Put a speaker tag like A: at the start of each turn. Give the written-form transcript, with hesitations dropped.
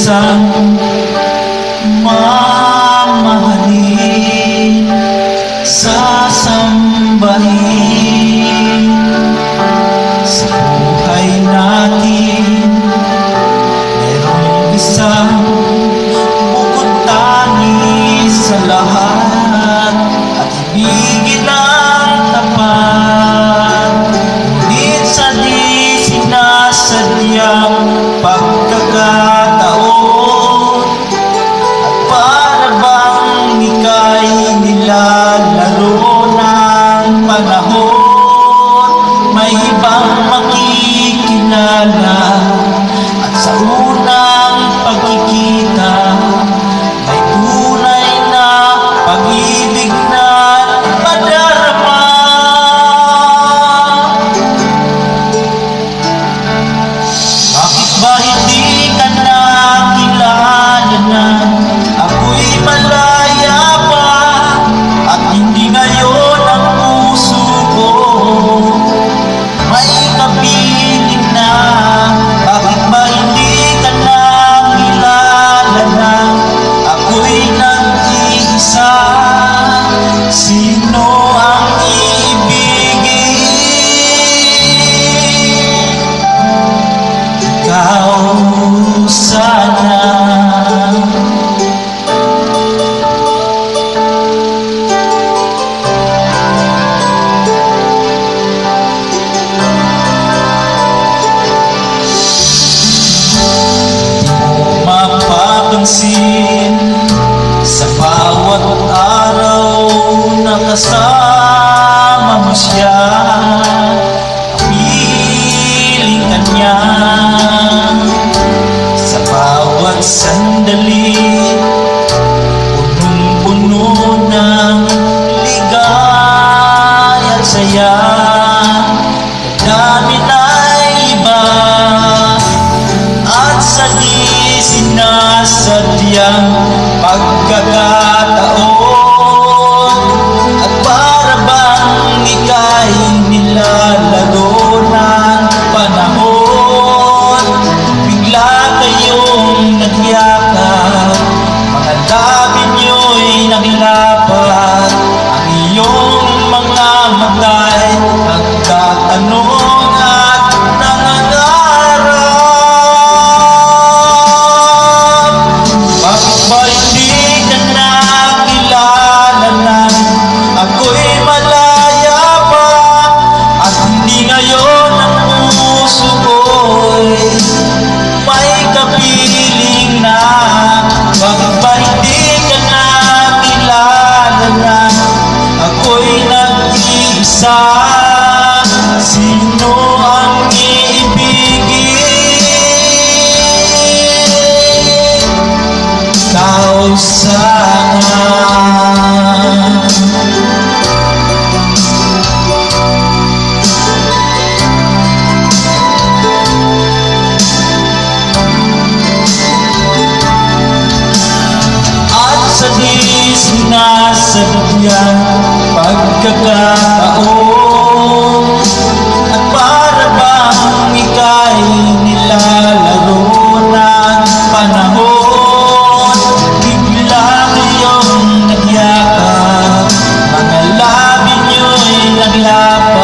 A: isang mamahalin, sasambahin sa buhay natin. Merong isang bukod tangis sa lahat at ibigin ang tapat, ngunit sa di sinasadyang pagkakataon, at para bang ika'y nilalaro ng panahon, may ibang makikilala, at sa unang pagkikita may tunay na pag-ibig na madarama. Bakit ba hindi ka nakilala na ako'y malaya pa, at hindi ngayon ang puso ko may kapiling na? Bakit ba hindi ka nakilala na ako'y nag-iisa? Sino ang iibigin? Ikaw sana. Mapapansin sa bawat araw na kasama mo siya, kapiling ka niya. Sa bawat sandali, punong-puno ng ligaya at saya. Damdamin ay iba, at sa di sinasadyang pagkakataon, at para bang ika'y nilalaro ng panahon, bigla kayong nagyakap, mga labi niyo'y naglapat, ang iyong mga mata'y nagtatanong at nangangarap. Bakit ba hindi ka nakilala na ako'y malaya pa, at hindi ngayon ang puso ko'y may kapiling na? Bakit ba hindi ka nakilala na ako'y nag-iisa? Sino ang iibigin? Ikaw sana. At sa di sinasadyang pagkakataon, at para bang ika'y nilalaro ng panahon, bigla kayong nagyakap, mga labi niyo'y naglapat,